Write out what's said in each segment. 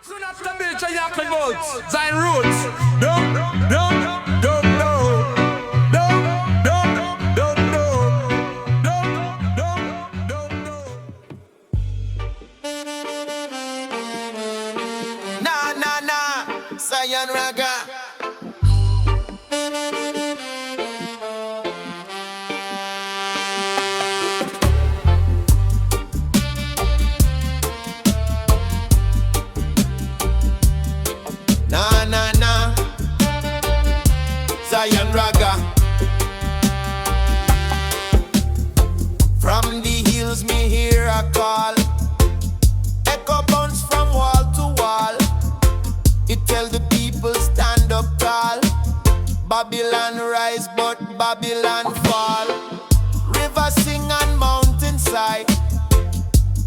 Soon after Bill Chayakin votes, Zion Roots. Don't know. Nah, Zion Raga. Nah, Zion Raga. From the hills me hear a call, echo bounce from wall to wall. It tell the people stand up tall. Babylon rise but Babylon fall. River sing on mountainside,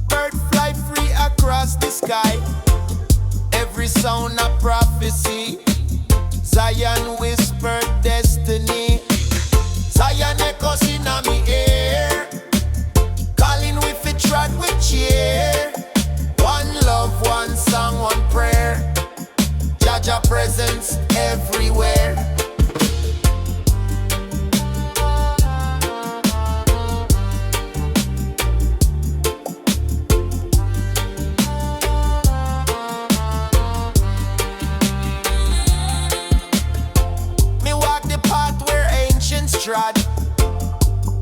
bird fly free across the sky. Every sound a prophecy, Zion whispered destiny. Zion echoes in me ear, calling with a trot with cheer. One love, one song, one prayer, Jaja presence everywhere.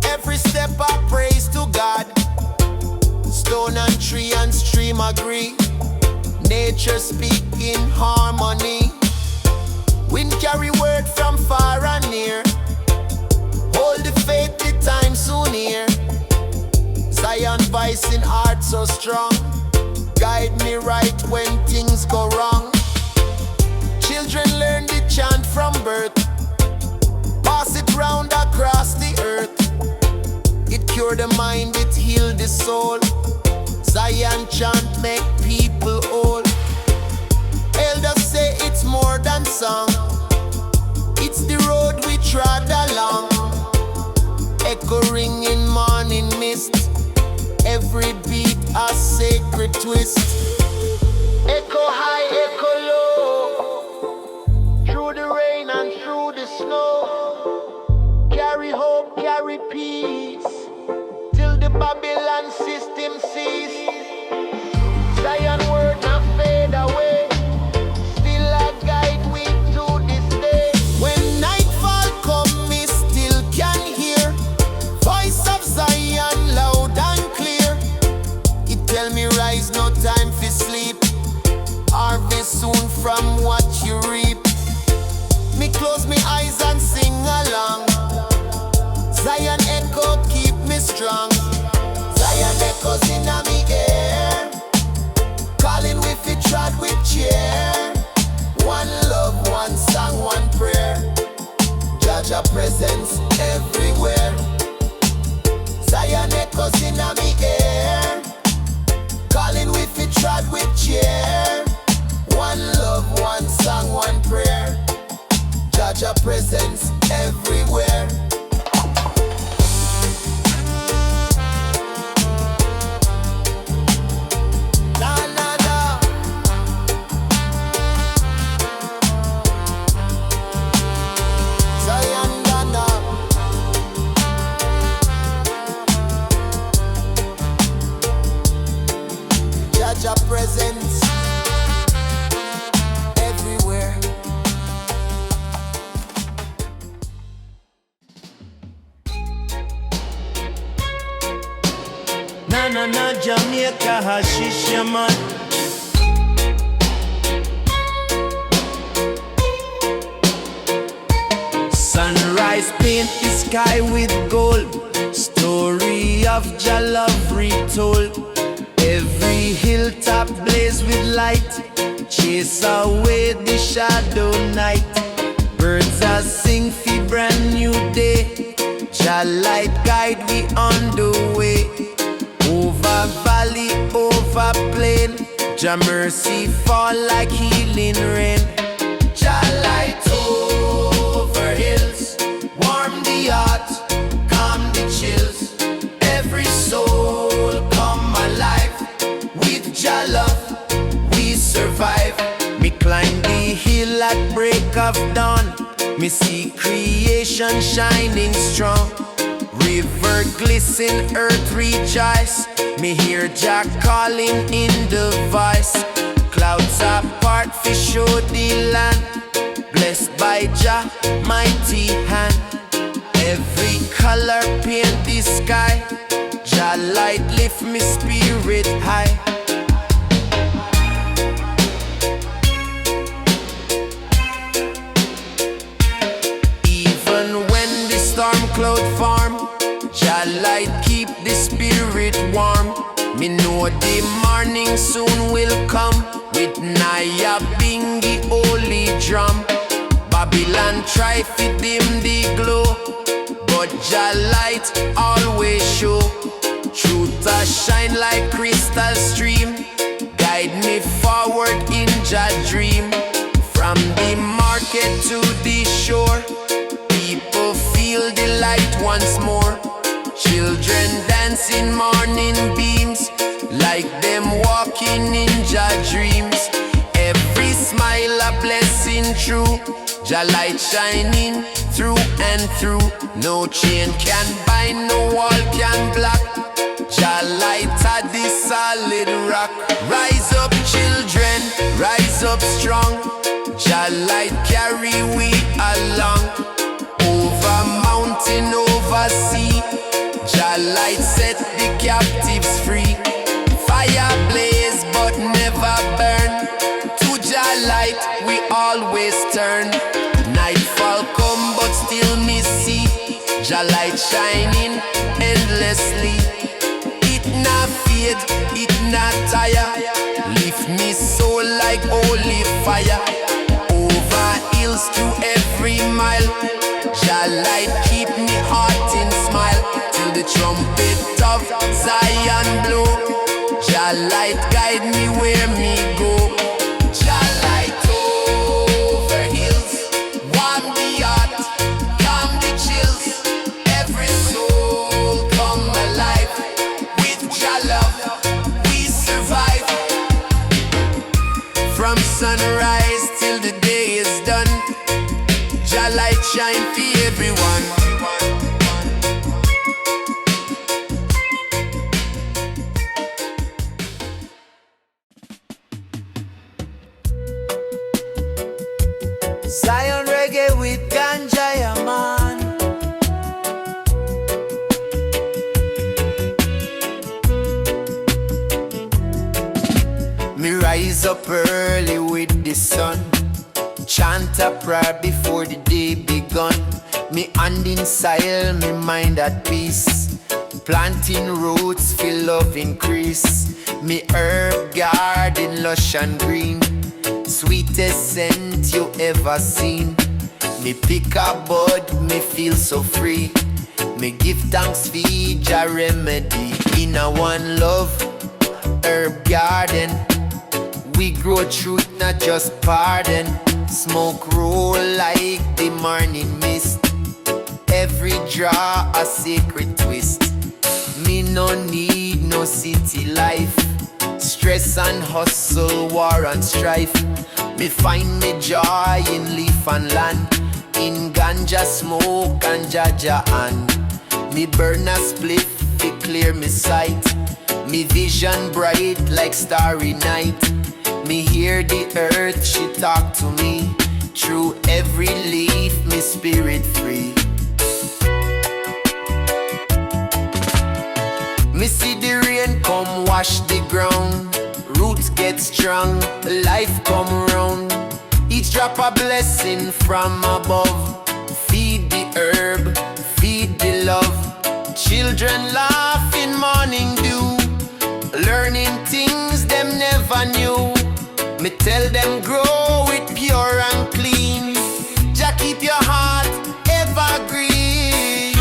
Every step I praise to God. Stone and tree and stream agree. Nature speak in harmony. Wind carry word from far and near. Hold the faith, the time soon here. Zion voice in heart so strong, guide me right when things go wrong. Children learn the chant from birth, pass it round across the earth. It cure the mind, it heal the soul. Zion chant make people whole. Elders say it's more than song, it's the road we trod along. Echoing in morning mist, every beat a sacred twist. Echo high, echo low, through the rain and through the snow. Carry hope, carry peace, till the Babylon system cease. Zion word not fade away, still a guide we to this day. When nightfall come, me still can hear voice of Zion loud and clear. It tell me rise, no time for sleep, harvest soon from what you reap. Me close me eyes and sing along. Zion echo keep me strong. Zion echoes in me ear, calling with it trot with cheer. One love, one song, one prayer, Jaja presence everywhere. Zion echoes in me ear, calling with it trot with cheer. One love, one song, one prayer, Jaja presence everywhere. Presence everywhere. Na Jamaica hashish ya man. Sunrise paint the sky with gold, story of Jah love retold. Every hilltop blaze with light, chase away the shadow night. Birds are sing for brand new day, Jah light guide we on the way. Over valley, over plain, Jah mercy fall like healing rain. Jah light over hills, warm the heart, calm the chills. Every soul come alive, with Jah love we survive. of dawn, me see creation shining strong. River glisten, earth rejoice. Me hear Jah calling in the voice. Clouds apart fi show the land, blessed by Jah mighty hand. Every color paint the sky, Jah light lift me spirit high. Even when the storm cloud form, Jah light keep the spirit warm. Me know the morning soon will come, with Naya being the holy drum. Babylon try fi dim the glow, but Jah light always show. Truth a shine like crystal stream, guide me forward in Jah dream. From the market to the shore, people feel the light once more. Children dancing morning beams, like them walking in Jah dreams. Every smile a blessing true, Jah light shining through and through. No chain can bind, no wall can block. Jah light a the solid rock. Rise up children, rise up strong. Jah light carry we along. Over mountain, over sea, Jah light set the captives free. Fire blaze but never burn, to Jah light we always turn. Nightfall come but still me see Jah light shining endlessly. It not fade, it not tire, lift me soul like holy fire. Over hills to every mile, Jah light keep me heart in smile. Till the trumpet of Zion blow, Jah light guide me where me go. Jah light over hills, warm the heart, calm the chills. Every soul come alive, with Jah love we survive. From sunrise till the day is done, Jah light shine for everyone. Zion reggae with Ganja, yeah, man. Me rise up early with the sun, chant a prayer before the day begun. Me hand in soil, me mind at peace, planting roots, feel love increase. Me herb garden lush and green, sweetest scent you ever seen. Me pick a bud, me feel so free. Me give thanks for Jah remedy. In a one love herb garden, we grow truth, not just pardon. Smoke roll like the morning mist, every draw a sacred twist. Me no need no city life, stress and hustle, war and strife. Me find me joy in leaf and land, in ganja smoke and jaja hand. Me burn a spliff to clear me sight, me vision bright like starry night. Me hear the earth, she talk to me, through every leaf, me spirit free. Me see the rain come wash the ground, roots get strong, life come round. Each drop a blessing from above, feed the herb, feed the love. Children laugh in morning dew, learning things them never knew. Me tell them grow it pure and clean, Jah keep your heart evergreen.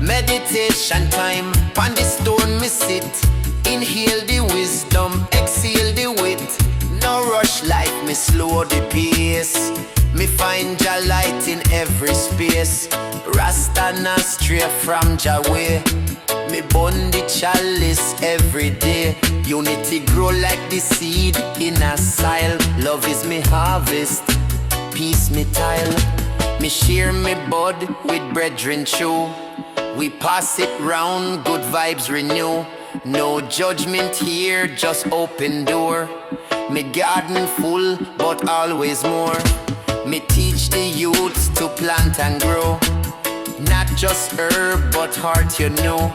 Meditation time, on the stone me sit, inhale the wisdom, exhale the wit. No rush life, me me slow the pace. Me find your light in every space. Rasta not stray from Jah way. Me burn the chalice every day. Unity grow like the seed in a soil. Love is me harvest, peace me tile. Me share me bud with brethren true. We pass it round, good vibes renew. No judgment here, just open door. Me garden full, but always more. Me teach the youths to plant and grow. Not just herb, but heart, you know.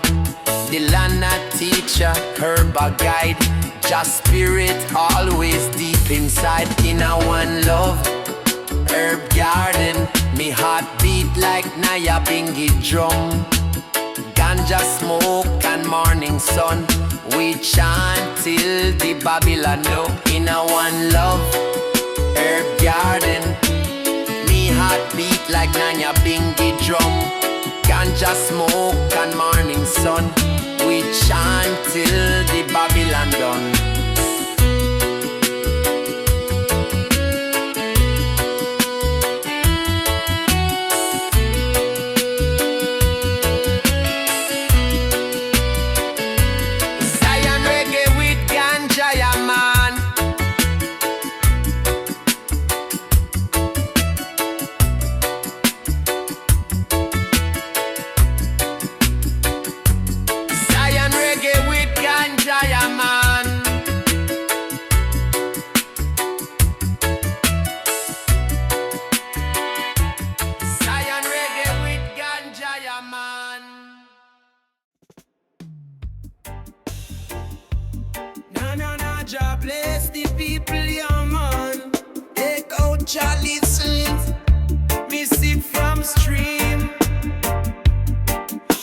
The land a teacher, herb a guide. Just spirit always deep inside. In a one love, herb garden. Me heart beat like Naya Bingi drum. Ganja smoke and morning sun. We chant till the Babylon know. In a one love, herb garden. Me heart beat like Nanya Bingi drum. Ganja smoke and morning sun. We chant till the Babylon done. Zion reggae with Ganja, yeah, man. Zion reggae with Ganja, yeah, man. Zion reggae with Ganja, yeah, man. Na, Jah bless the people, yeah, man. Take out chalice, me sip from stream.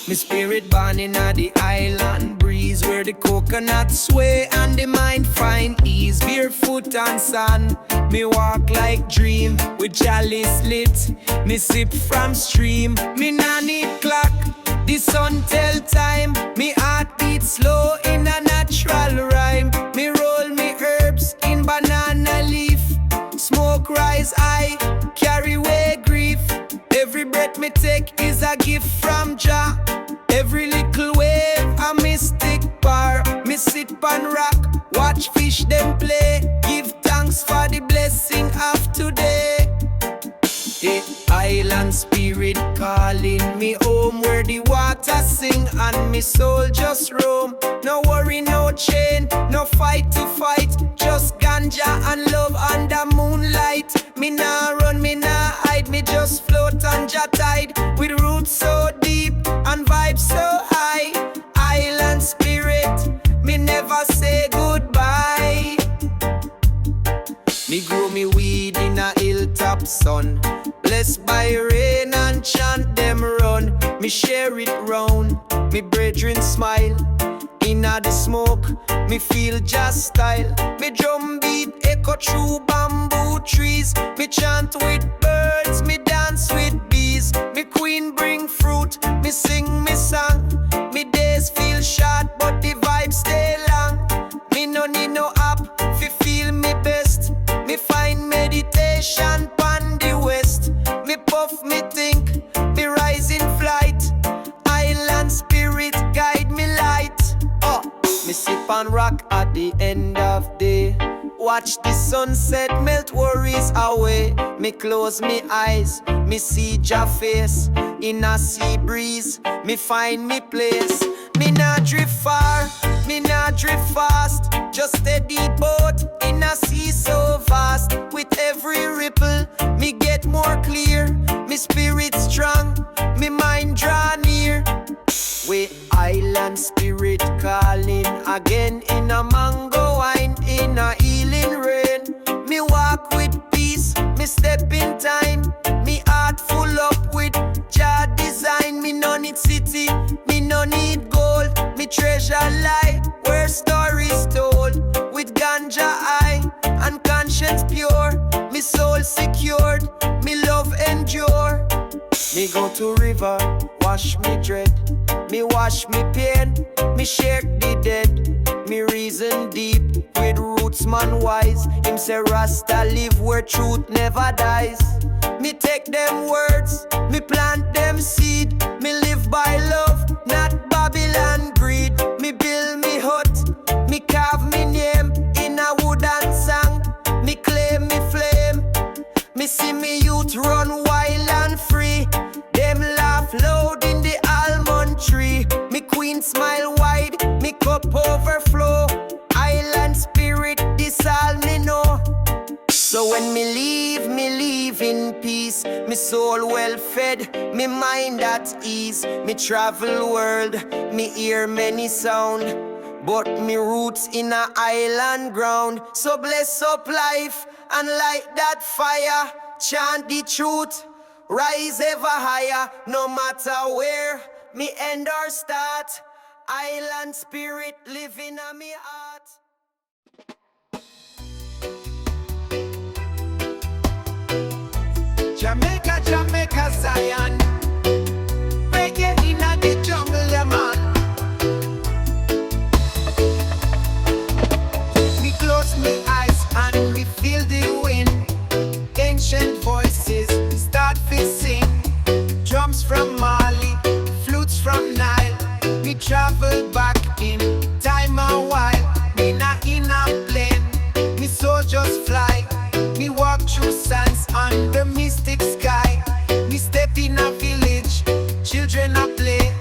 Me spirit born inna the island breeze, where the coconut sway and the mind find ease. Barefoot and sand, me walk like dream with chalice lit. Me sip from stream, me nah need clock. The sun tell time, me heart beat slow in a natural rhyme. Me roll me herbs in banana leaf. Smoke rise high, carry away grief. Every breath me take is a gift from Jah. Every little wave a mystic bar. Me sit pan rock, watch fish them play. Give thanks for the blessing of today. The island spirit calling me home, where the water sing and me soul just roam. No worry, no chain, no fight to fight. Just ganja and love under moonlight. Me nah run, me nah hide, me just float on Jah tide. With roots so deep and vibes so high. Island spirit, me never say goodbye. Me grow me weed in a hilltop sun. Blessed by rain and chant them run. Me share it round, me brethren smile. Inna the smoke, me feel just style. Me drum beat echo through bamboo trees. Me chant with birds, me dance with bees. Me queen bring fruit, me sing me song. Me days feel short, but the vibe stay long. Me no need no app, fi feel me best. Me find meditation pon the west. Me puff, me think, me rise in flight. Island spirit guide me light. Me sip and rock at the end of day. Watch the sunset melt worries away. Me close me eyes, me see Jah face. In a sea breeze, me find me place. Me nah drift far, me nah drift fast. Just steady boat in a sea so vast. With every ripple, me get more clear. Me spirit strong, me mind draw near. We island spirit calling again. In a mango wine, in a healing rain. Me walk with peace, me step in time. Me heart full up with Jah design. Me no need city, me no need gold. Me treasure lie where stories told. With ganja eye and conscience pure. Me soul secured, me love endure. Me go to river, wash me dread. Me wash me pain, me shake the dead. Me reason deep with roots roots man wise. Him say Rasta live where truth never dies. Me take them words, me plant them seed. Me live by love, not Babylon greed. Me build me hut, me carve me name in a wooden song. Me claim me flame. Me see me youth run wild and free. Them laugh loud in the almond tree. Me queen smile wide, me cup overflow. Island spirit, this all me know. So when me leave in peace. Me soul well fed, me mind at ease. Me travel world, me hear many sound, but me roots in a island ground. So bless up life and light that fire. Chant the truth, rise ever higher. No matter where me end or start, island spirit living in me heart. Jamaica, Jamaica, Zion. Reggae inna the jungle, yeah, man. Me close me eyes and me feel the wind. Ancient voices start to sing. Drums from Mali, flutes from Nile. Me travel back in time a while. Me not in a plane, me soldiers fly. Me walk through sands under mystic sky. Me step in a village, children a play.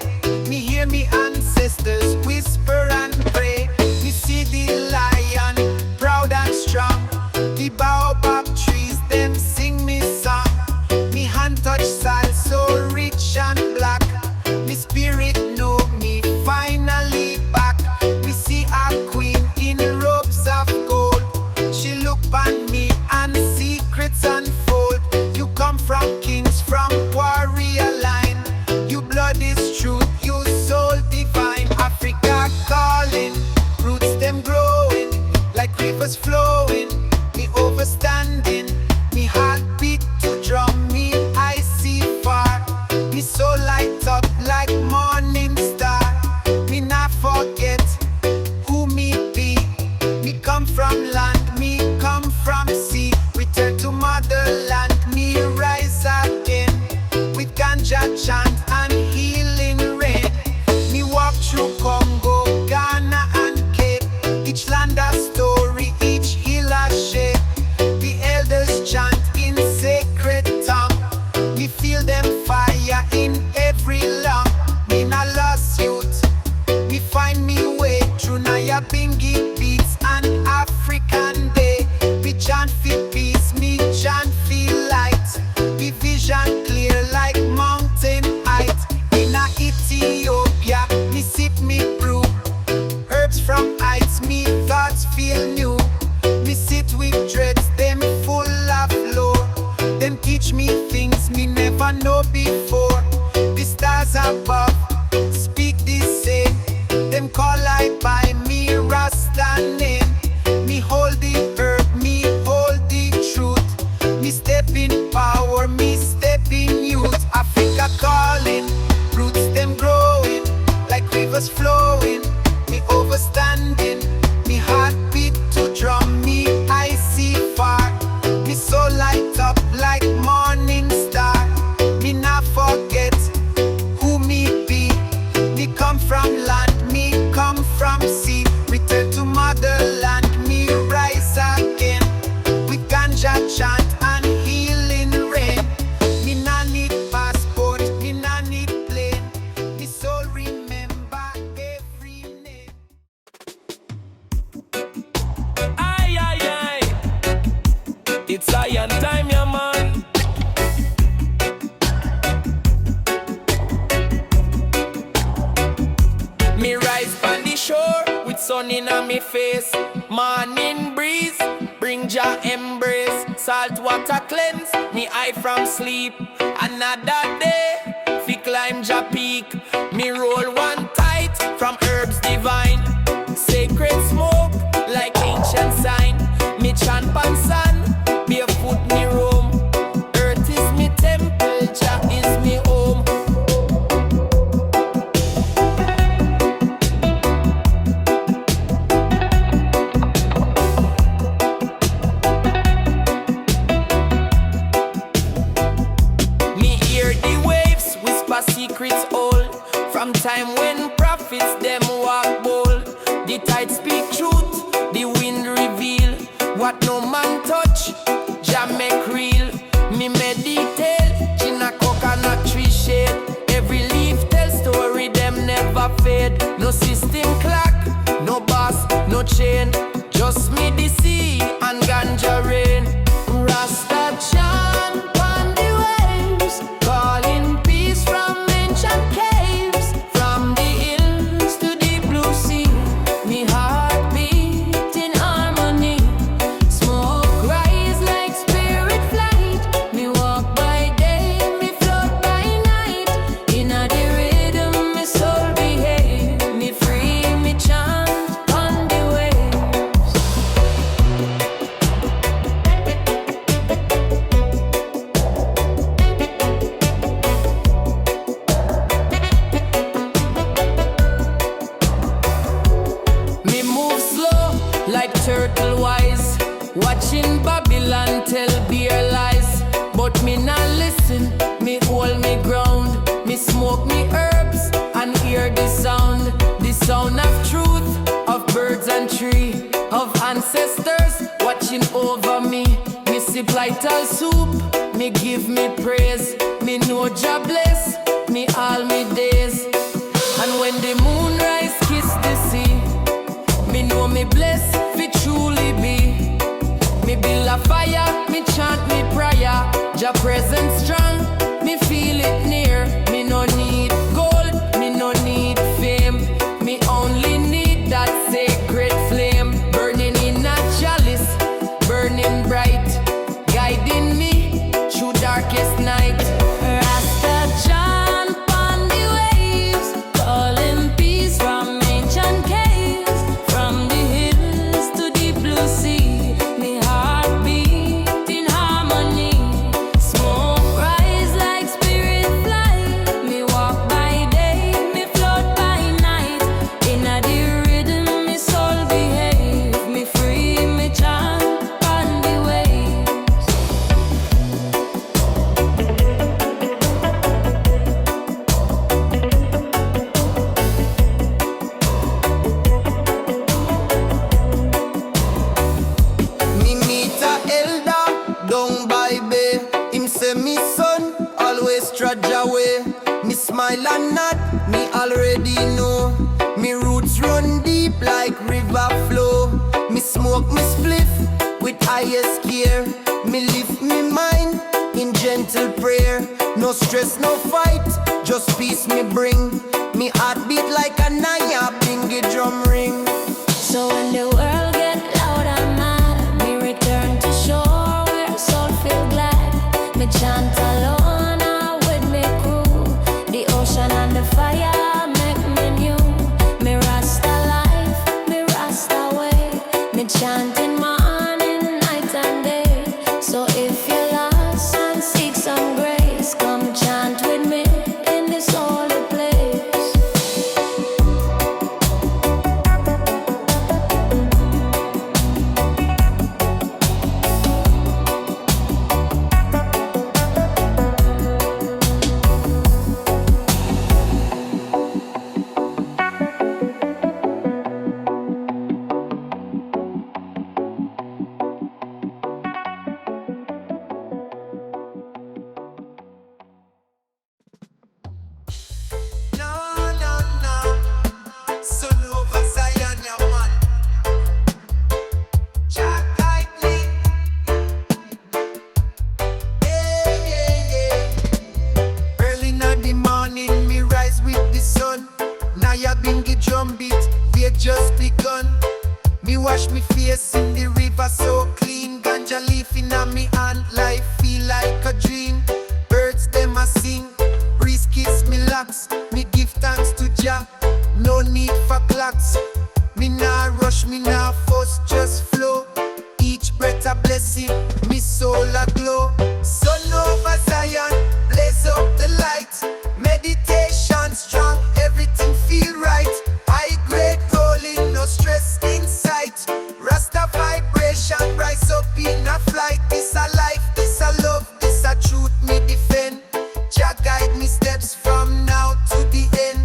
Me hear me ancestors whisper and pray. Me see the lion, proud and strong. The baobab trees, them sing me song. Me hand touch soil so rich and black. Me spirit know me finally back. Me see a queen in robes of gold. She look on me and secrets unfold. You come from kings, from warrior line. You blood is truth, you soul divine. Africa calling, roots them growing like rivers flowing. Me overstanding, me heartbeat to drum me. I see far, me soul light up like morning star. Me not forget who me be. Me come from land, me come from sea. Return to motherland, me rise again. With ganja chant and healing rain. Me walk through Congo, Ghana and Cape. Each land a story, each hill a shape. The elders chant in sacred tongue. Me feel them fire in every lung. Me not lost youth, me find me way through Naya Bingi beats and African day. Me chant feel peace, me chant feel light. Me vision clear like mountain height. In a Ethiopia, me sip me brew. Herbs from heights, me thoughts feel new. Me sit with dreads, them full of lore. Them teach me things me never know before. The stars above speak the same. Them call I by me Rasta name. Me hold the herb, me hold the truth. Me step in power, me step in youth. Africa calling, roots them growing like rivers flowing. Me overstanding, me heartbeat to drum me. I see far, me soul light up like morning star. Me not forget who me be. Me come from land, me come from sea. Return to motherland, me rise again. With ganja chant and healing rain. Me not need passport, me not need plane. Me soul remember every name. Aye, aye, aye. It's iron time, yeah, man. Me rise on the shore with sun in on me face. Morning breeze, bring Jah embrace. Salt water cleanse me eye from sleep. Another day, fi climb Jah peak. Me roll one tight from herbs divine. Sacred smoke like ancient sign. Me chant pan sun, barefoot me roam. Earth is me temple, Jah is me home. time when prophets them walk bold. The tide speak truth, the wind reveal. What no man touch, Jah make real. Me meditate, in a coconut tree shade. Every leaf tell story, them never fade. No system clock, no boss, no chain. Just me the sea and ganja rain. Rasta chant on the waves, calling peace from ancient caves. From the hills to the blue sea, me heart beat in harmony. Smoke rise like spirit flight. Me walk by day, me float by night. Inna the rhythm, me soul behave. Me free, me chant on the waves. Me move slow like turtle wise, watching Babylon tell beer lies. But me not listen, me hold me ground. Me smoke me herbs and hear the sound of truth, of birds and tree, of ancestors watching over me. Me sip Ital soup, me give me praise. Me know Jah bless me all me days. And when the moon rise, kiss the sea. Me know me blessed, fi truly be. Me build a fire, me chant me prayer. Jah presence strong, me feel it near. Me no need gold, me no need fame. Me only need that sacred flame. Burning in a chalice, burning bright. Guiding me through darkest night. Rasta chant on the waves, calling peace from ancient caves. From the hills to the blue sea, me heart beat in harmony. Smoke rise like spirit flight. Me walk by day, me float by night. Inna the rhythm, me soul behave. Me free, me chant on the waves. Me meet a elder down by bay. Him say me son always trudge away. Me smile and nod, me already know. Me roots run deep like river flow. Me smoke me spliff with highest care. Me lift me mind in gentle prayer. No stress, no fight, just peace me bring. Me heartbeat like a naya, bingy drum ring. So when the world get loud and mad, me return to shore where soul feel glad. Me chant alone or with me crew. The ocean and the fire make me new. Me rasta life, me rasta way. Me chanting morning, night and day. So if you're lost and seek some grace, come chant with me in this holy place. Early in the morning, me rise with the sun. Now ya bingy drum beat, we had just begun. Me wash me face in the river so clean. Ganja leaf in a me hand, life feel like a dream. Birds them a sing, breeze kiss me locks. Me give thanks to Jah, no need for clocks. Me nah rush, me nah fuss, just flow. Each breath a blessing, me soul a glow. Sun over Zion, blaze up the light. Meditation strong, everything feel right. High grade rolling, no stress in sight. Rasta vibration, rise up in a flight. This a life, this a love, this a truth me defend. Jah guide me steps from now to the end.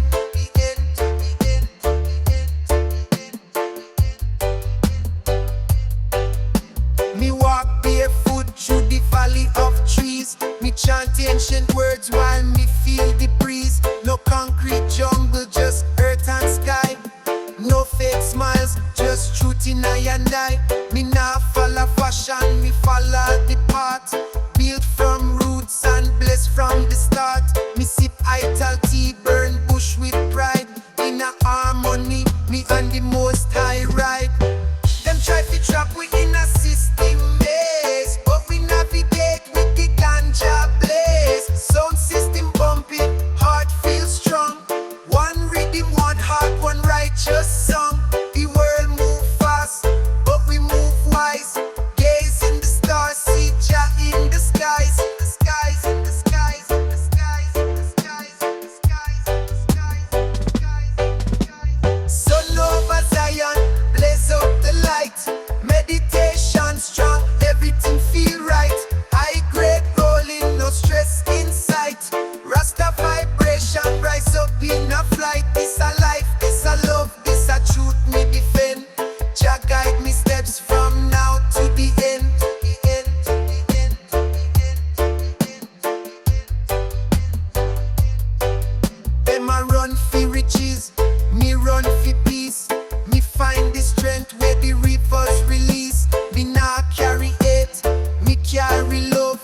carry love,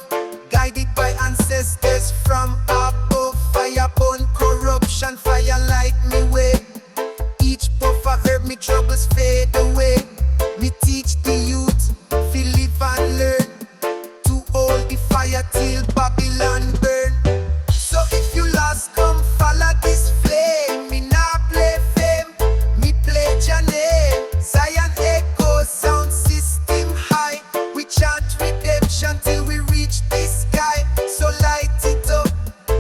guided by ancestors from above. Fire burn corruption, fire light me way. Each puff of herb, me troubles fade away. Me teach the youth, feel live and learn, to hold the fire till Babylon burn. So if you lost, come follow this flame. Me nah play fame, me play your name. Zion echo, sound system high. We chant redemption till we reach the sky. So light it up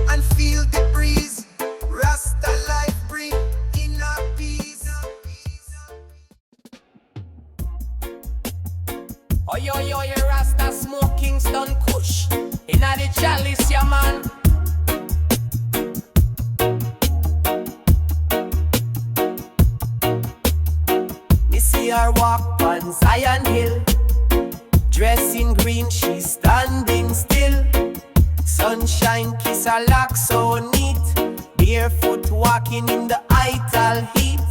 and feel the breeze. Rasta life bring inner peace. Oh yo, Rasta smoke Kingston Kush inna the chalice, yeah man. Me see her walk on Zion Hill, dressed in green, she's standing still. Sunshine kiss her lock so neat, barefoot walking in the Ital heat.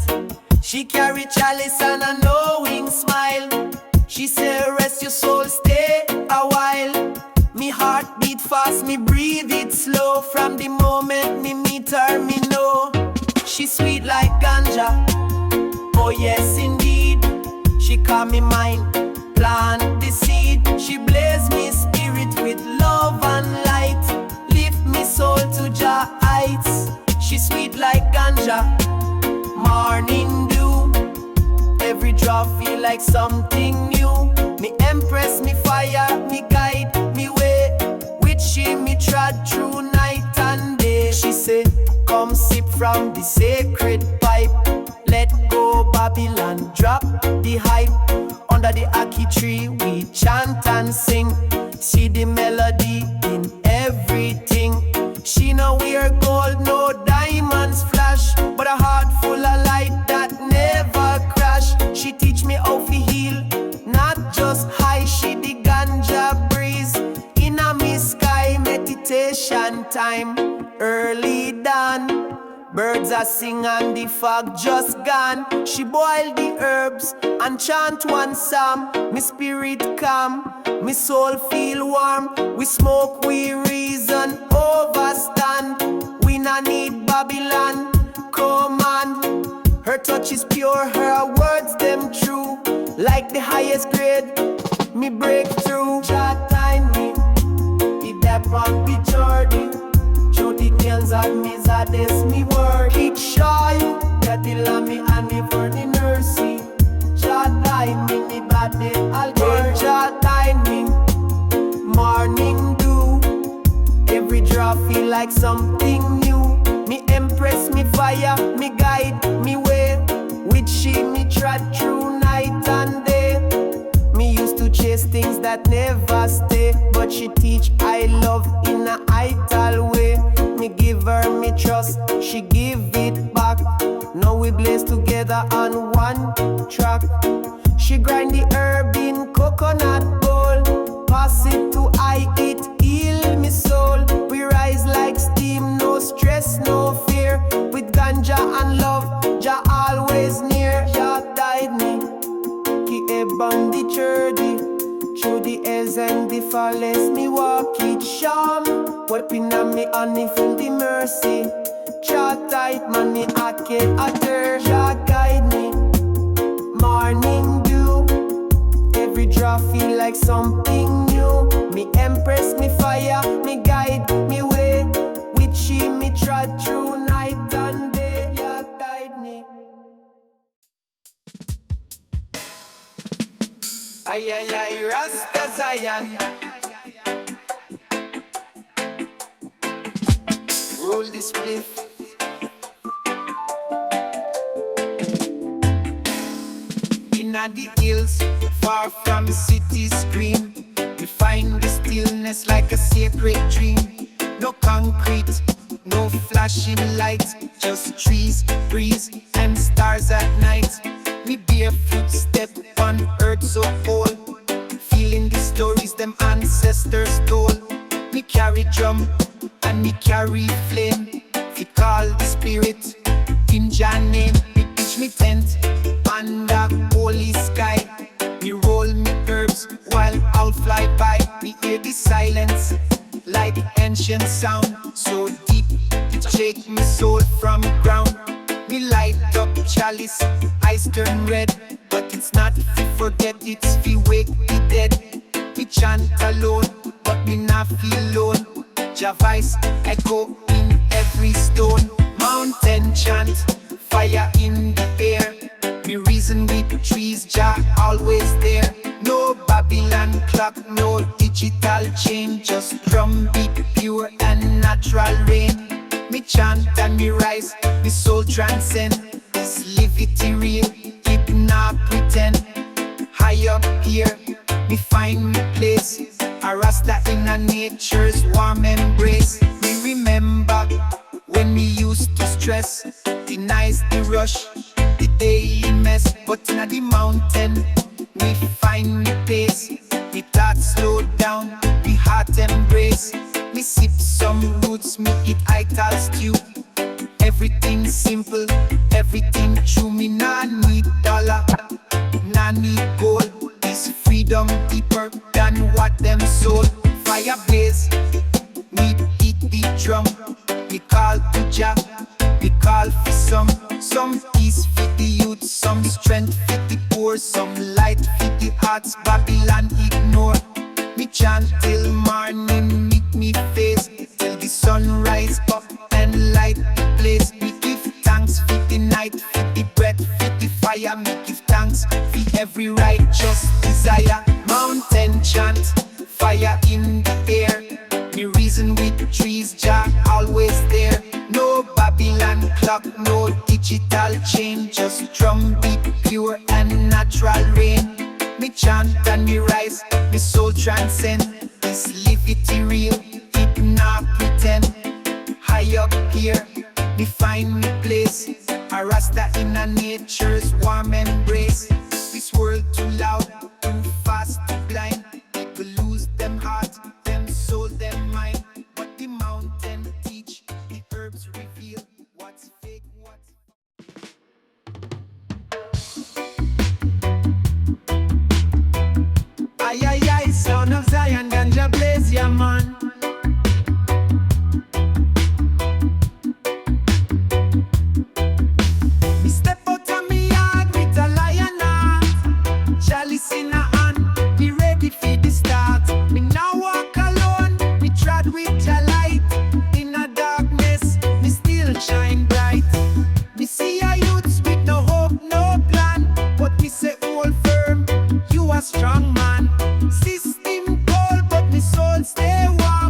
She carry chalice and a knowing smile. She say rest your soul, stay a while. Me heart beat fast, me breathe it slow. From the moment me meet her, me know she sweet like ganja. Oh yes indeed, she calm me mind, plant the seed. She blaze me spirit with love and light, lift me soul to Jah heights. She sweet like ganja, morning dew. Every drop feel like something new. Me empress, me fire, me guide, me way. With she me trod through night and day. She say, come sip from the sacred pipe. Let go Babylon, drop the hype. Under the Aki tree we chant and sing. See the melody in everything. She no wear gold, no diamonds flash, but a heart full of light that never crash. She teach me how to heal, not just high. She the ganja breeze in a me sky. Meditation time, early dawn. Birds are sing and the fog just gone. She boil the herbs and chant one psalm. Me spirit calm, me soul feel warm. We smoke, we reason overstand. We not need Babylon command. Her touch is pure, her words them true. Like the highest grade, me break through. Jah time me, it that on be journey. Through the nails and me this me word. Keep shy, that the me and me for the mercy. Jah time me body I'll burn. Jah time me, morning dew. Every drop feel like something new. Me empress, me fire, me guide, me way. With she me trod through night and day. Me used to chase things that never stay, but she teach I love in a ital way. Me give her me trust, she give it back. Now we blaze together on one track. She grind the herb in coconut bowl, pass it to I eat, heal me soul. We rise like steam, no stress, no fear. With ganja and love, Jah always near. Jah died me, ki ebon the journey. Through the hills and the forest, me walk it sham. Weapon on me honey from the mercy. Jah tight man, me arcade utter. Jah guide me, morning dew. Every drop feel like something new. Me empress, me fire, me guide, me way. With she me trod through night and day. Jah guide me. Ay, ay, ay, Rasta Zion. Roll this spliff. Inna the hills, far from city screen, we find the stillness like a sacred dream. No concrete, no flashing lights, just trees, breeze, and stars at night. Me barefoot step on earth so cold, feeling the stories them ancestors told. Me carry drum and me carry flame, we call the spirit in Jah name. Me pitch me tent under holy sky, me roll me herbs birds while owl fly by. We hear the silence like ancient sound, so deep it shake me soul from ground. Me light up chalice, eyes turn red, but it's not fi forget, it's fi wake the dead. Me chant alone, but me not feel alone. Jah voice echo in every stone. Mountain chant, fire in the air. Me reason with trees, Jah always there. No Babylon clock, no digital chain, just drum beat, pure and natural rain. Me chant and me rise, me soul transcend. This liberty real, keep not pretend. High up here, me find me place. A Rasta in a nature's warm embrace. Me remember when me used to stress, denies the rush, the daily mess. But in the mountain, me find me pace. The thoughts slow down, the heart embrace. Me sip some roots, me eat ital stew. Everything simple, everything true. Me nah need dollar, nah need gold. This freedom deeper than what them sold. Fire blaze, me beat the drum. Me call to Jah, me call for some peace for the youth, some strength for the poor, some light for the hearts Babylon ignore. Me chant till morning, meet me face, till the sun rise up and light the place. Me give thanks for the night, for the breath, for the fire. Me give thanks for every righteous desire. Mountain chant, fire in the air. Me reason with trees, Jah always there. No Babylon clock, no digital chain, just drum beat, pure and natural rain. Me chant and me rise, me soul transcend. This liberty real, it not pretend. High up here, me find me place. A Rasta in a nature's warm embrace. This world too loud, too fast, too blind. People lose them heart, them soul, them mind. But the mountain teach, the herbs reveal what's fake, what's... Ay, ay, ay, son of Zion, Ganja blaze, yeah, man. Me step out of me yard with a lion heart, chalice in a hand, be ready for the start. Me now walk alone, me trod with a light. In a darkness, me still shine bright. Me see a youths with no hope, no plan, but me say hold firm, you a strong man. System cold, but me soul stay warm.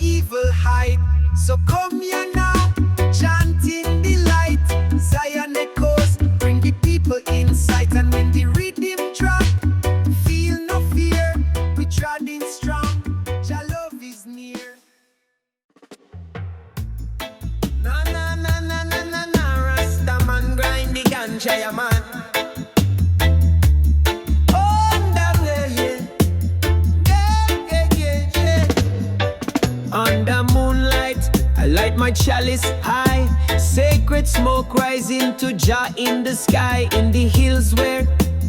evil hide. So come here now, chanting the light. Zion echoes, bring the people in sight. And when the rhythm drop, feel no fear. We treading strong, Jah love is near. Na na na na na na na, Rastaman grind the ganja, yeah, man. Under moonlight, I light my chalice high. Sacred smoke rising to Jah in the sky. In the hills where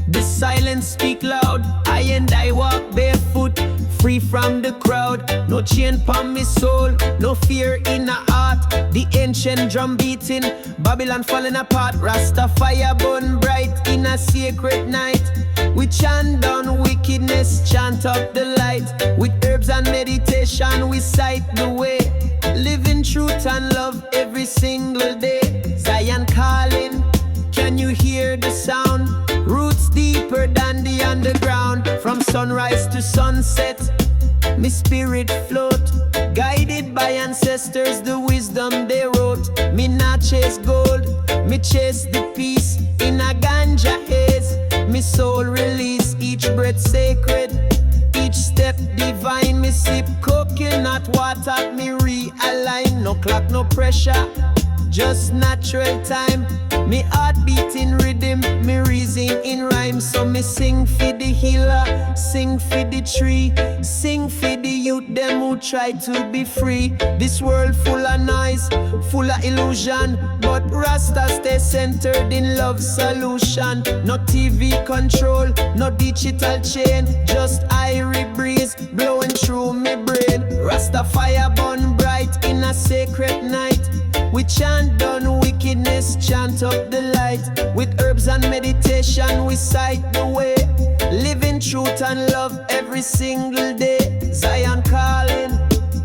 the silence speak loud, I walk barefoot, free from the crowd. No chain pon me soul, no fear in a heart. The ancient drum beating, Babylon falling apart. Rasta fire burn bright in a sacred night. We chant down wickedness, chant up the light. With herbs and meditation we sight the way. Living truth and love every single day. Zion calling, can you hear the sound? Roots deeper than the underground. From sunrise to sunset, me spirit float. Guided by ancestors, the wisdom they wrote. Me not chase gold, me chase the peace. In a ganja haze, me soul release. Each breath sacred, each step divine. Me sip coconut water, me realign. No clock, no pressure, just natural time. Me heart beat in rhythm, me reason in rhyme. So me sing for the healer, sing for the tree, sing for the youth, them who try to be free. This world full of noise, full of illusion, but Rasta stay centered in love solution. No TV control, no digital chain, just irie breeze blowing through me brain. Rasta fire burn bright in a sacred night. We chant down wickedness, chant up the light. With herbs and meditation we sight the way. Living truth and love every single day. Zion calling,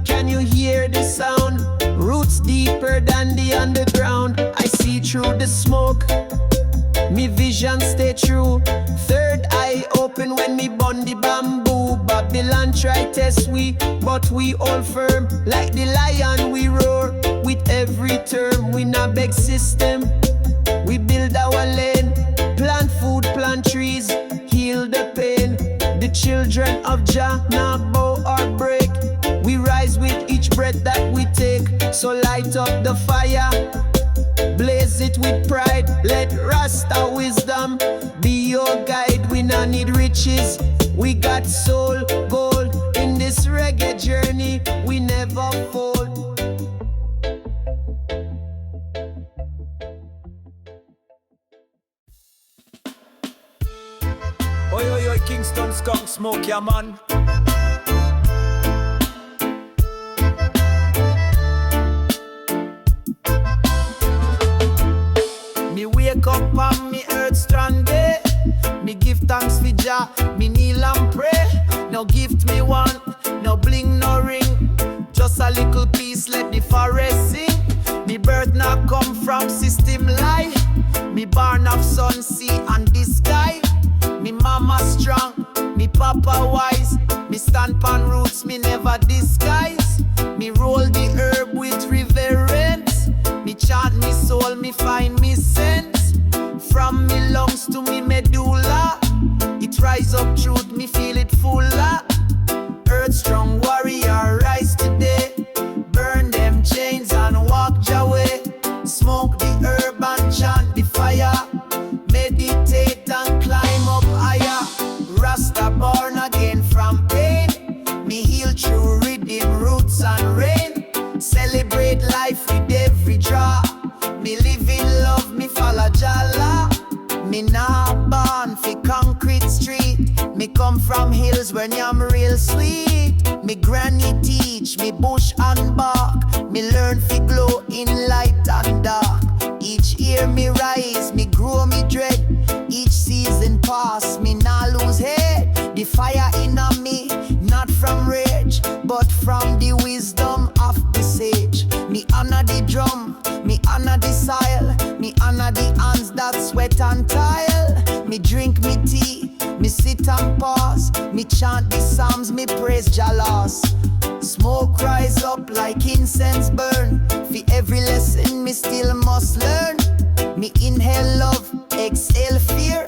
can you hear the sound? Roots deeper than the underground. I see through the smoke, me vision stay true. Third eye open when me burn the bamboo. Babylon try test we, but we all firm. Like the lion we roar. With every term, we not beg system. We build our lane, plant food, plant trees, heal the pain. The children of Jah not bow or break. We rise with each breath that we take. So light up the fire, blaze it with pride. Let Rasta wisdom be your guide. We not need riches, we got soul gold. In this reggae journey, we never fold. Oi, oi, oi, Kingston skunk smoke, yeah, man. Me wake up on me earth strand day. Me give thanks for Jah, me kneel and pray. No gift me want, no bling, no ring. Just a little piece, let the forest sing. Me birth now come from system life. Me born of sun, sea and the sky. Me mama strong, me papa wise. Me stand pan roots, me never disguise. Me roll the herb with reverence. Me chant me soul, me find me sense. From me lungs to me medulla, it rise up truth, me feel it fuller. Earth strong warrior rise today. Burn them chains and walk your way. Smoke the herb and chant the fire. Meditate and climb up higher. Rasta born again from pain. Me heal through rhythm, roots and rain. Celebrate life with every draw. Me live in love, me follow Jalla. Me nah born fi concrete street. Me come from hills where nyam real sweet. Me granny teach me bush and bark. Me learn fi glow in light and dark. Each year me rise, me grow me dread. Each season pass, me nah lose head. The fire in me, not from rage, but from the wisdom of the sage. Me honor the drum, me honor the soil. Me honor the hands that sweat and tile. Me drink me tea, me sit and pause. Me chant the psalms, me praise Jah laws. Smoke rise up like incense burn. For every lesson me still must learn. Me inhale love, exhale fear.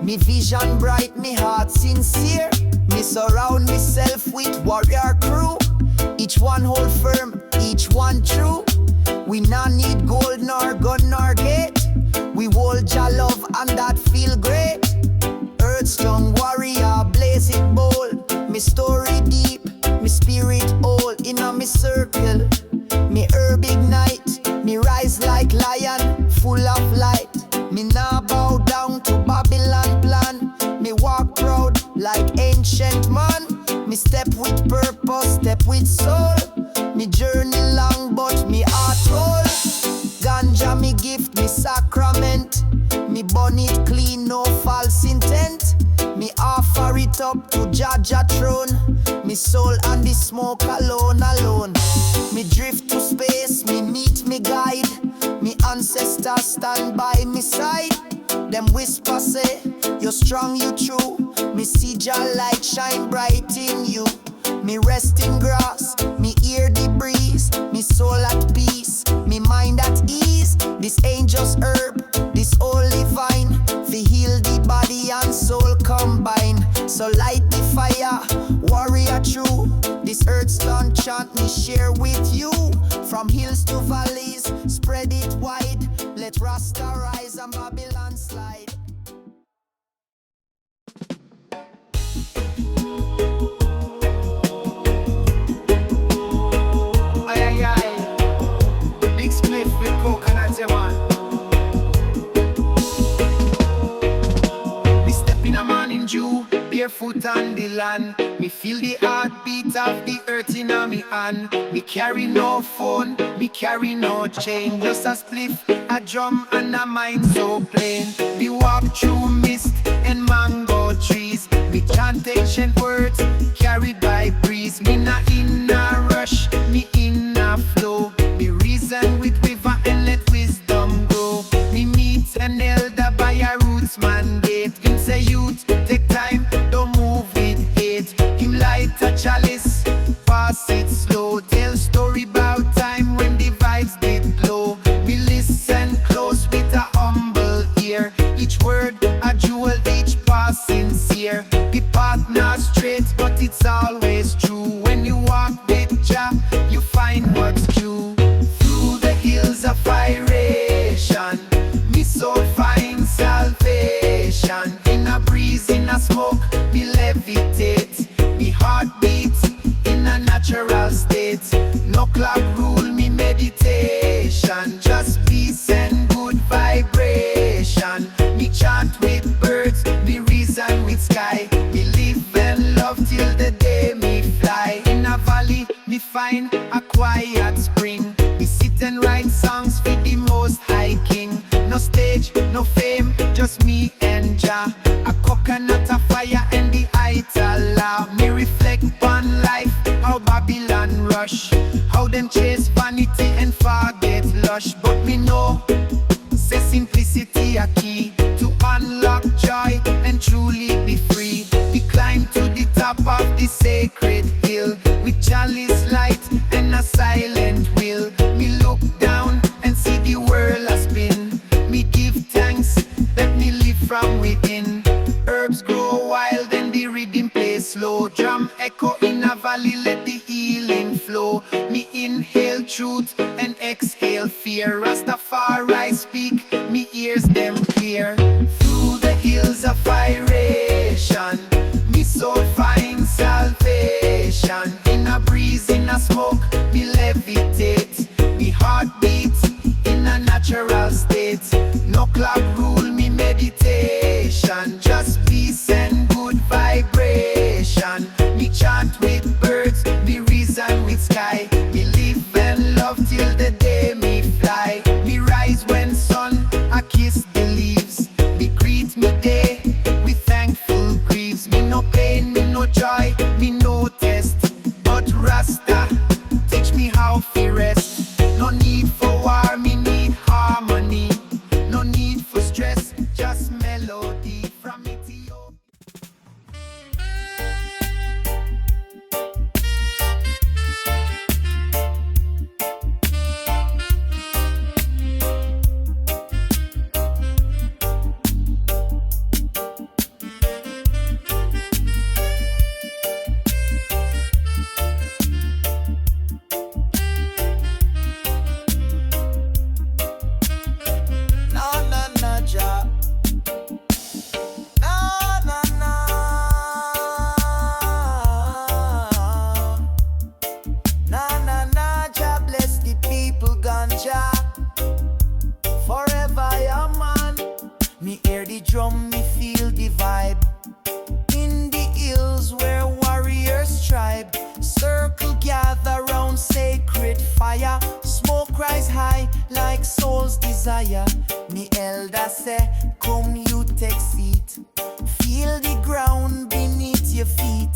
Me vision bright, me heart sincere. Me surround myself with warrior crew. Each one hold firm, each one true. We not need gold nor gun nor gate. We hold your love and that feel great. Earth strong warrior, blaze it bold. Me story deep, me spirit old. Inna me circle, me herb ignite. Me rise like lion, full of light. Me nah bow down to Babylon plan. Me walk proud like ancient man. Me step with purpose, step with soul. Me journey long but me heart whole. Ganja me gift, me sacrament. Me burn it clean, no false intent. Me offer it up to Jaja throne. Me soul and the smoke alone, alone. Me drift to space, me meet me guide. Me ancestors stand by me side. Them whisper say, you're strong, you true. Me see your light shine bright in you. Me rest in grass, me hear the breeze. Me soul at peace, me mind at ease. This ain't just herb, this holy vine. Fi heal the body and soul combine. So light the fire, warrior true. This earth's done chant me share with you. From hills to valleys, spread it wide. Let Rasta rise and Babylon slide. Big split with coconut, you want. Me step in a morning dew, barefoot on the land. Me feel the heartbeat of the earth in a me hand. Me carry no phone, me carry no chain. Just a spliff, a drum and a mind so plain. Me walk through mist and mango trees. Me chant ancient words, carried by breeze. Me not in a rush, me in a flow. Me reason with river and let wisdom grow. Me meet an elder by a roots mandate. Him say youth, take time, don't move with hate. Him light a chalice, pass it slow. Tell story about time when the vibes did blow. Me listen close with a humble ear. Each word a jewel, each pass sincere. The path not straight, but it's always true. When you walk with Jah, you find what's true. Through the hills of Iration, me soul finds salvation. In a breeze, in a smoke, me levitate. Me heart beats in a natural state. No clock rule me meditation. Just peace and good vibration. Me chant with birds, me reason with sky. Me live and love till the day me fly. In a valley, me find a quiet spring. Me sit and write songs for the most high king. No stage, no fame, just me and Jah. A coconut, a fire and the Ital. Me reflect on life, how Babylon rush. How them chase vanity and forget lush. But me know, say simplicity a key to unlock joy and truly be free. We climb to the top of the sacred hill with chalice light and a silent will. Me look down and see the world a spin. Me give thanks, let me live from within. Herbs grow wild and the rhythm plays slow. Drum echo in a valley, let the healing flow. Me inhale truth and exhale fear. Rastafari speak, me ears them clear. Through the hills of Iration, me soul finds salvation. In a breeze, in a smoke, me levitate. Me heart beats in a natural state. No clock rule me meditation. Just peace and good vibration. Me chant with birds, me reason with sky. Me live and love till the day me fly. Me rise when sun I kiss the leaves. Me greet me day with thankful griefs. Me no pain, me no joy, me no test. But Rasta teach me how to rest. No need for war, me need harmony. No need for stress, just melody from Ethiopia. Messiah. Me elder say, come you take seat. Feel the ground beneath your feet.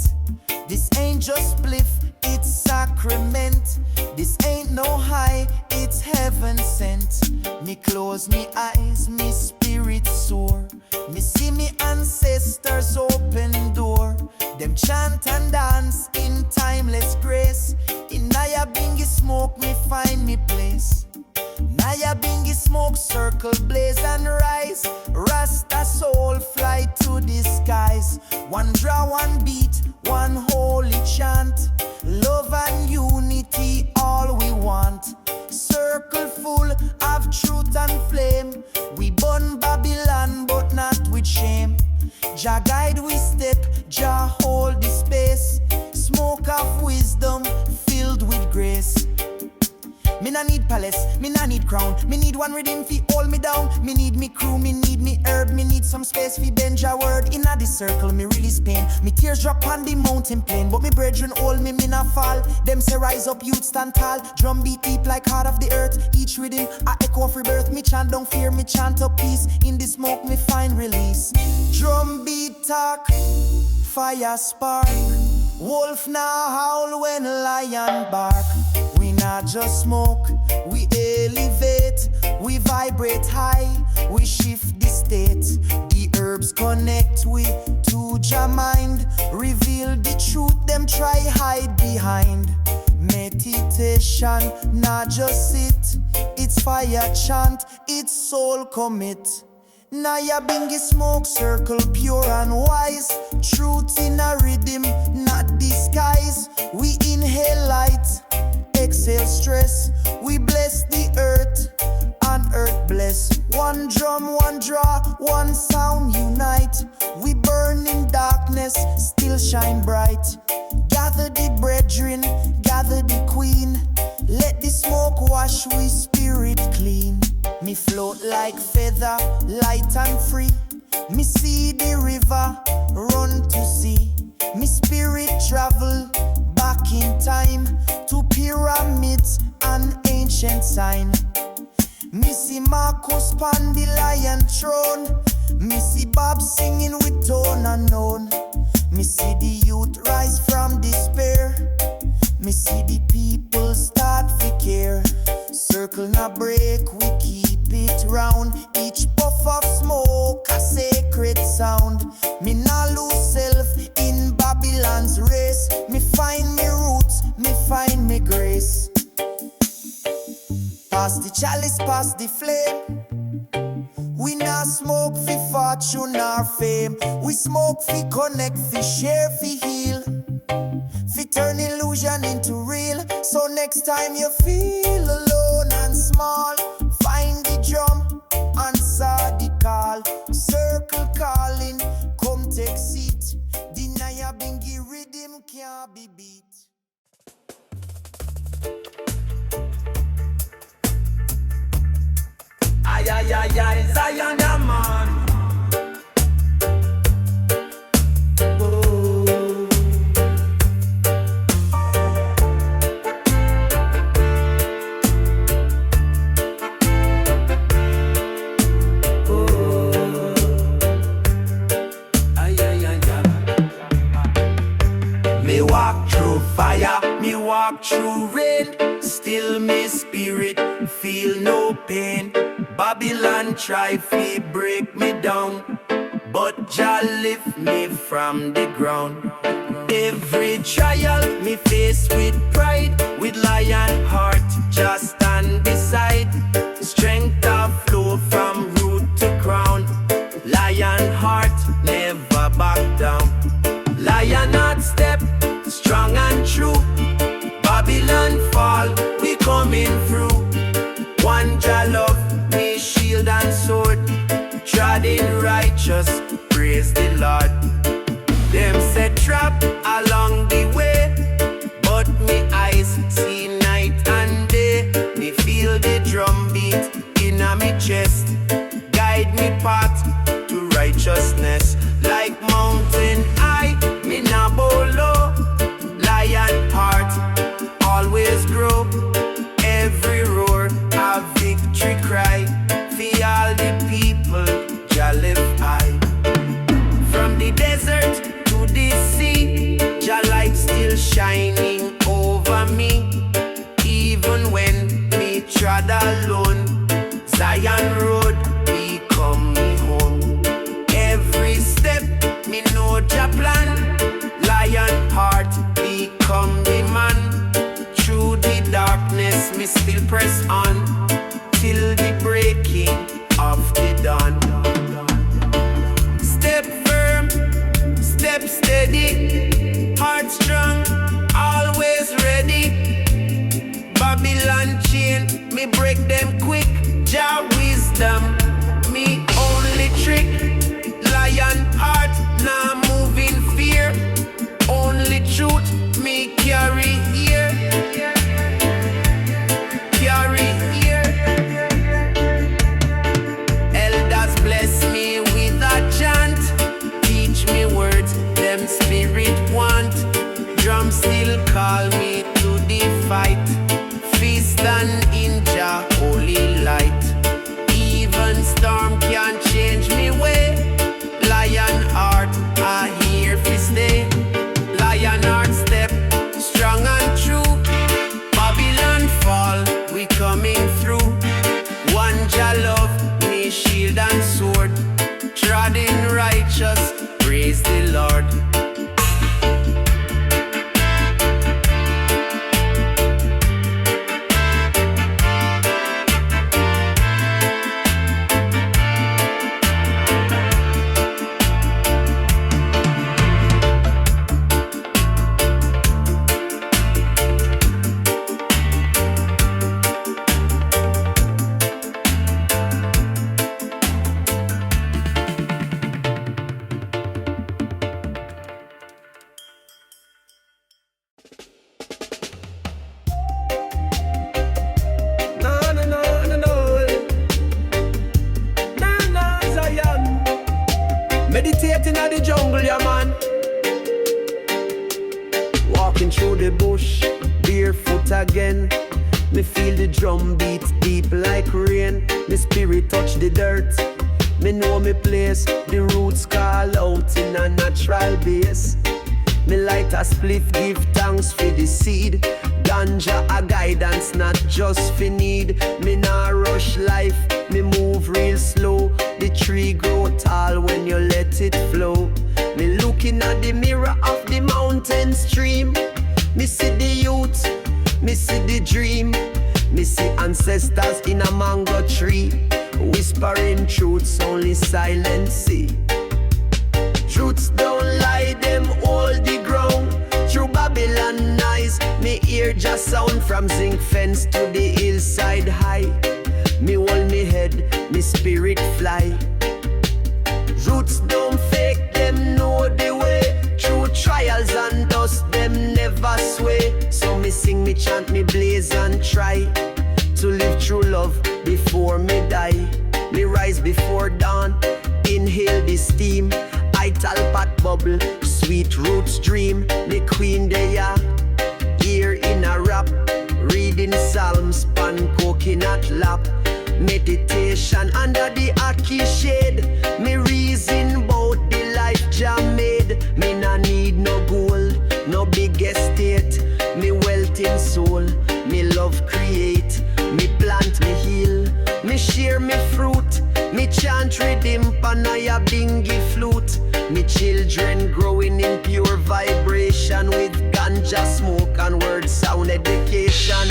This ain't just spliff, it's sacrament. This ain't no high, it's heaven sent. Me close me eyes, me spirit soar. Me see me ancestors open door. Them chant and dance in timeless grace. In Naya Bingi smoke me find me place. Naya Bingi smoke circle blaze and rise. Rasta soul fly to the skies. One draw, one beat, one holy chant. Love and unity all we want. Circle full of truth and flame. We burn Babylon but not with shame. Jah guide we step, Jah hold the space. Smoke of wisdom filled with grace. Me nah need palace, me nah need crown. Me need one rhythm fi hold me down. Me need me crew, me need me herb. Me need some space fi bend Jah word. Inna the circle, me release pain. Me tears drop on the mountain plain. But me brethren hold me, me nah fall. Them say rise up, youth stand tall. Drum beat deep like heart of the earth. Each rhythm a echo of rebirth. Me chant don't fear, me chant up peace. In the smoke, me find release. Drum beat talk, fire spark. Wolf now howl when lion bark. We not just smoke, we elevate. We vibrate high, we shift the state. The herbs connect we to Jah mind. Reveal the truth, them try hide behind. Meditation, not just sit. It's fire chant, it's soul commit. Naya Bingi smoke circle pure and wise. Truth in a rhythm, not disguise. We inhale light, exhale stress. We bless the earth, and earth bless. One drum, one draw, one sound unite. We burn in darkness, still shine bright. Gather the brethren, gather the queen. Let the smoke wash we spirit clean. Me float like feather, light and free. Me see the river, run to sea. Me spirit travel back in time to pyramids and ancient sign. Me see Marcus pon the lion throne. Me see Bob singing with tone unknown. Me see the youth rise from despair. Me see the people start to care. Circle na break, we keep it round. Each puff of smoke a sacred sound. Me nah lose self in Babylon's race. Me find me roots, me find me grace. Pass the chalice, pass the flame. We nah smoke fi fortune or fame. We smoke fi connect, fi share, fi heal. Fi turn illusion into real. So next time you feel alone and small, find the drum, answer the call. Circle calling, come take seat. The Naya Bingi rhythm can't be beat. Ay, ay, ay, ay, Zion, yeah, man. Me walk through fire, me walk through rain. Still me spirit feel no pain. Babylon try to break me down, but Jah lift me from the ground. Every trial me face with pride, with lion heart just stand beside. Strength of flow from root to crown. Lion heart never back down. Lion heart step strong and true. Babylon fall, we coming through. One Jah love, me shield and sword. Trod in righteous, praise the Lord. Them set trap along the way, but me eyes see night and day. Me feel the drum beat in me chest. Guide me path to righteousness. Like mountain high, me nah bow low. Lion heart always grow. Every roar a victory cry. Jah plan. Lion heart become the man. Through the darkness me still press on till the breaking of the dawn. Step firm, step steady, heart strong, always ready. Babylon chain, me break them quick. Jah wisdom, me only trick. Lion heart, nah move in fear. Only truth, me carry here. Carry here. Elders bless me with a chant. Teach me words, them spirit want. Drum still call me to the fight. Feast and in Jah holy light. Even storm can't change me way. Lion heart, I here fi stay. Lion heart step, strong and true. Babylon fall, we coming through. One Jah love, me shield and sword. Trod in righteous, praise the Lord. Meditating at the jungle, yeah man. Walking through the bush, barefoot again. Me feel the drum beat deep like rain. Me spirit touch the dirt. Me know me place. The roots call out in a natural base. Me light a spliff, give thanks for the seed. Ganja a guidance, not just for need. Me nah rush life, me move real slow. The tree grow tall when you let it flow. Me looking at the mirror of the mountain stream. Me see the youth, me see the dream. Me see ancestors in a mango tree. Whispering truths, only silence see. Truths don't lie, them hold the ground. Through Babylon eyes, me hear just sound. From zinc fence to the hillside high. Me hold me head, me spirit fly. Roots don't fake, them know the way. Through trials and dust, them never sway. So me sing, me chant, me blaze and try to live true love before me die. Me rise before dawn, inhale the steam. Ital pot bubble, sweet roots dream. Me queen they are here in a rap. Reading psalms, pan coconut lap. Meditation under the Aki shade. Me reason about the life Jah made. Me nah need no gold, no big estate. Me wealth in soul, me love create. Me plant, me heal, me share me fruit. Me chant rhythm pan a bingy flute. Me children growing in pure vibration. With ganja smoke and word sound education.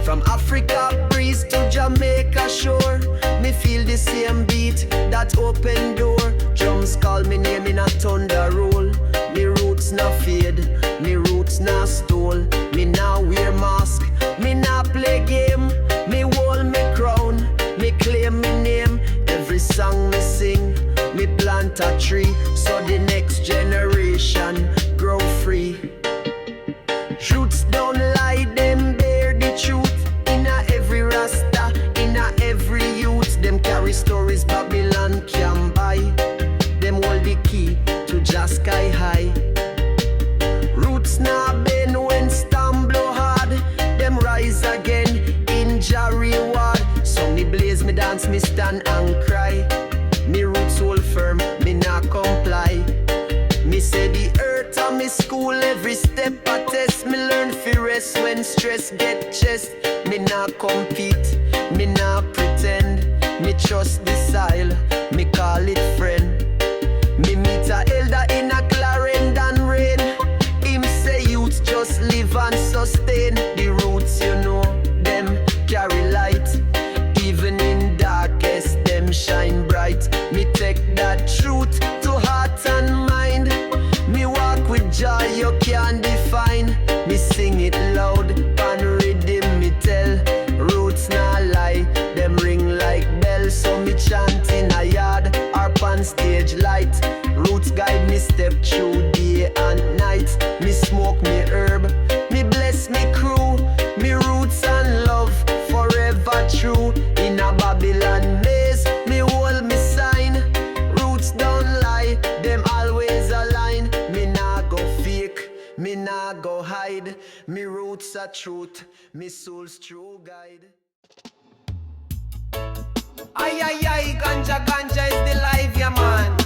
From Africa breeze to Jamaica shore. Me feel the same beat, that open door. Drums call me name in a thunder roll. Me roots na fade, me roots na stole. Me now wear mask, me now play game. Me wall me crown, me claim me name. Every song me sing, me plant a tree. So the next generation grow free. Truths don't lie, them bear the truth. Inna every rasta, inna every youth. Them carry stories Babylon can buy. Them hold the key to just sky high. Roots now bend when storm blow hard. Them rise again in Jah reward. So me blaze, me dance, me stand and cry. Me roots hold firm, me not comply. Me say the earth on me school, every step I test. Me learn fi rest when stress get chest. Me not compete, me not pretend. Me trust the soil, me call it friend. Me meet a elder in a Me roots are truth, me soul's true guide. Ay, ay, ay, ganja, ganja is the life, yeah, man.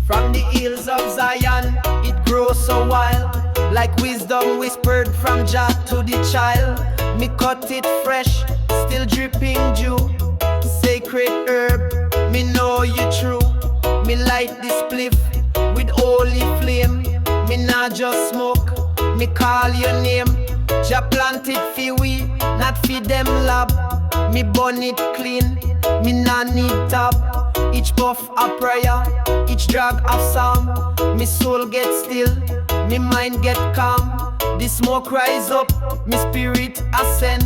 From the hills of Zion, it grows so wild, like wisdom whispered from Jah to the child. Me cut it fresh, still dripping dew. Sacred herb, me know you true. Me light this spliff with holy flame. Me not just smoke, me call your name. Jah plant it fi we, not fi them lab. Me burn it clean, me not need tab. Each puff a prayer, each drag a psalm. Me soul get still, me mind get calm. The smoke rise up, me spirit ascend.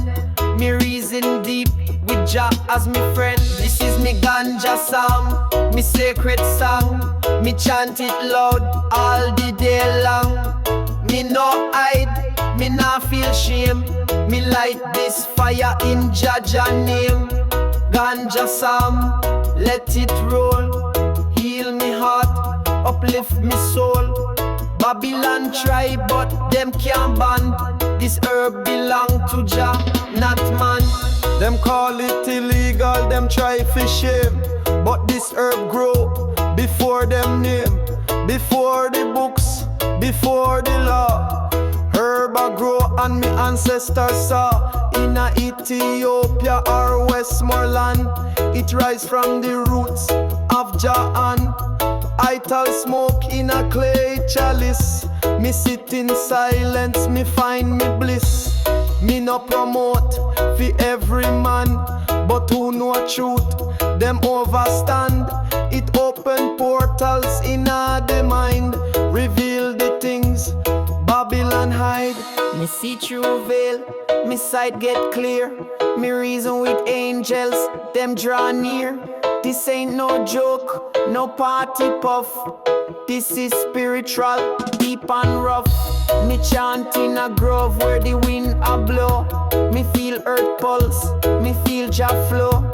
Me reason deep with Jah as me friend. This is me ganja psalm, me sacred song. Me chant it loud all the day long. Me no hide, me nah feel shame. Me light this fire in Jah name. Ganja psalm, let it roll. Heal me heart, uplift me soul. Babylon try but them can't ban. This herb belong to Jah, not man. Them call it illegal, them try for shame. But this herb grow before them name. Before the books, before the law. Herb a grow and me ancestors saw. In a Ethiopia or Westmoreland, it rise from the roots of Jah. Ital smoke in a clay chalice. Me sit in silence, me find me bliss. Me no promote for every man, but who know truth, them overstand. It open portals in the mind, reveal the things Babylon hide. Me see through veil, me sight get clear. Me reason with angels, them draw near. This ain't no joke, no party puff. This is spiritual, deep and rough. Me chant in a grove where the wind a blow. Me feel earth pulse, me feel Jah flow.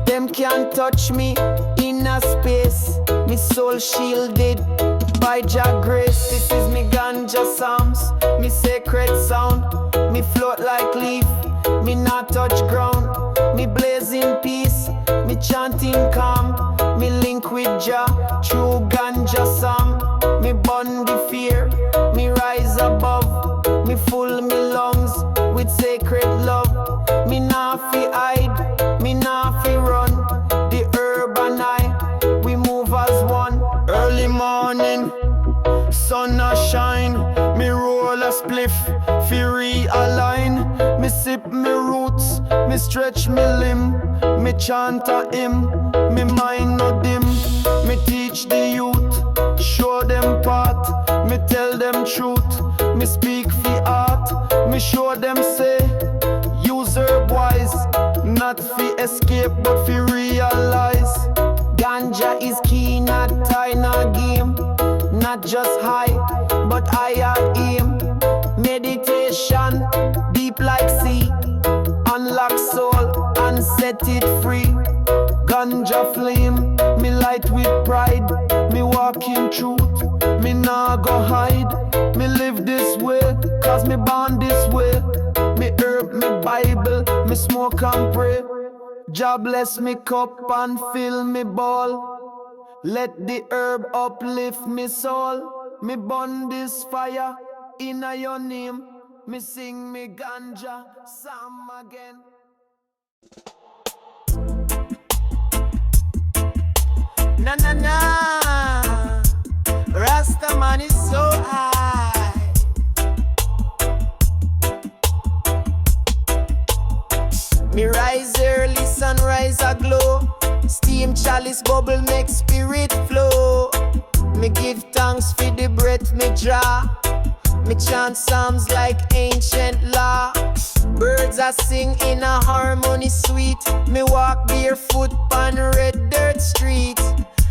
Them can't touch me in a space. Me soul shielded by Jah grace. This is me ganja psalms, me sacred sound. Me float like leaf, me not touch ground. Me blaze in peace, me chanting calm. Me link with Jah through ganja psalm. Me burn the fear, me rise above. Me full me lungs with sacred love. Me nah fi hide, me nah fi run. The herb and I, we move as one. Early morning, sun a shine. Me roll a spliff, fi realign. Me sip me roots, me stretch me limb. Me chant a hymn, me mind no dim. Me teach the youth, show them path. Me tell them truth, me speak fi art. Me show them say, use herb wise. Not fi escape but fi realize. Ganja is key, not tie, not game. Not just high, but higher aim. Meditation, deep like sea. Unlock soul and set it free. Ganja flame, me light with pride. Me walk in truth, me nah go hide. Me live this way, cause me born this way. Me herb, me Bible, me smoke and pray. Jah bless me cup and fill me bowl. Let the herb uplift me soul. Me burn this fire in your name. Me sing me ganja psalm again. Na na na, Rastaman is so high. Me rise early, sunrise a glow. Steam chalice bubble make spirit flow. Me give thanks for the breath me draw. Me chant psalms like ancient law. Birds a sing in a harmony sweet. Me walk barefoot on red dirt street.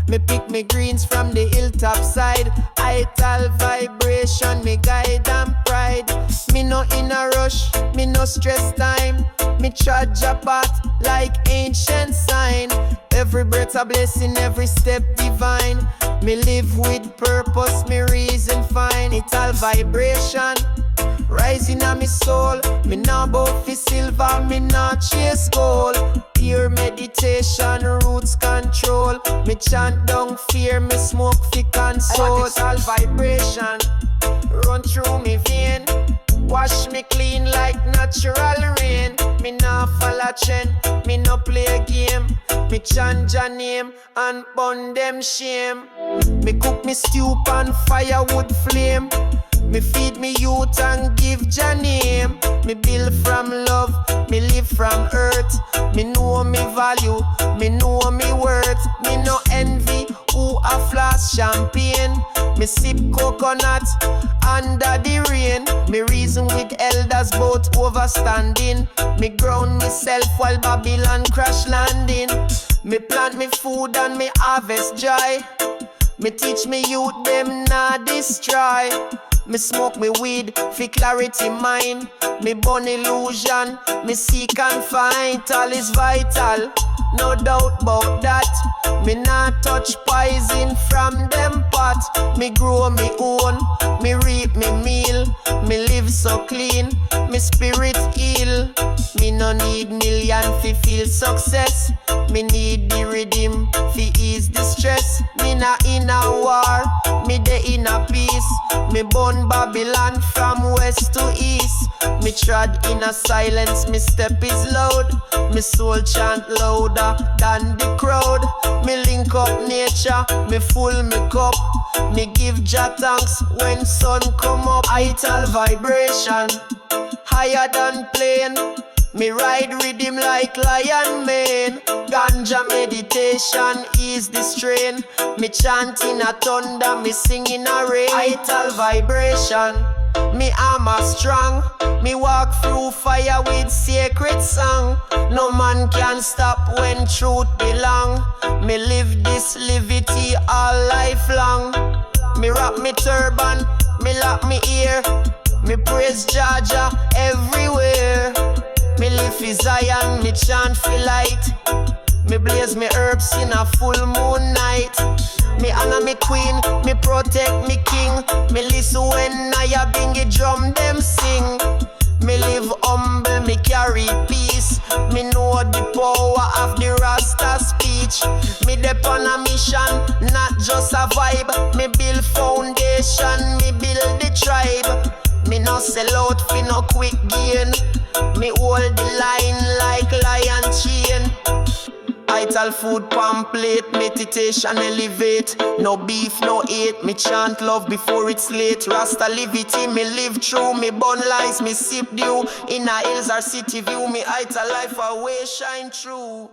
Me pick me greens from the hilltop side. Ital vibration, me guide and pride. Me no in a rush, me no stress time. Me charge a path like ancient sign. Every breath a blessing, every step divine. Me live with purpose, me reason divine, Ital Vibration. Rising on me soul, me nah bout fi silver, me nah chase gold. Pure meditation, roots control. Me chant down fear, me smoke fi console. Ital vibration, run through me vein. Wash me clean like natural rain. Me nah follow trend, me no play a game. Me chant your name and burn them shame. Me cook me stew on firewood flame. Me feed me youth and give your name. Me build from love, me live from earth. Me know me value, me know me worth. Me no envy who a flask champagne. Me sip coconut under the rain. Me reason with elders both overstanding. Me ground myself while Babylon crash landing. Me plant me food and me harvest joy. Me teach me youth them not destroy. Me smoke me weed, fi clarity mind. Me burn illusion, me seek and find. All is vital, no doubt about that. Me not touch poison from them pot. Me grow me own, me reap me meal. Me live so clean, me spirit heal. Me no need million fi feel success. Me need the rhythm fi ease the stress. Me not in a war, me dey in a peace. Me burn Babylon from west to east. Me trod in a silence, me step is loud. Me soul chant louder than the crowd. Me link up nature, me full me cup. Me give Jah thanks when sun come up. Ital vibration, higher than plane. Me ride rhythm like lion mane. Ganja meditation ease the strain. Me chant in a thunder, me sing in a rain. Ital vibration, me armor strong. Me walk through fire with sacred song. No man can stop when truth belong. Me live this liberty all lifelong. Me wrap me turban, me lock me ear. Me praise Jah everywhere. Me live for Zion, me chant for light. Me blaze me herbs in a full moon night. Me honor me queen, me protect me king. Me listen when I bingy drum them sing. Me live humble, me carry peace. Me know the power of the Rasta speech. Me dep on a mission, not just a vibe. Me build foundation, me build the tribe. Me no sell out for no quick gain. Me hold the line like lion chain. Ital food pamphlet, meditation elevate. No beef, no hate. Me chant love before it's late. Rasta liberty, me live through. Me burn lies, me sip dew. In a hills or city view, me Ital life away shine through.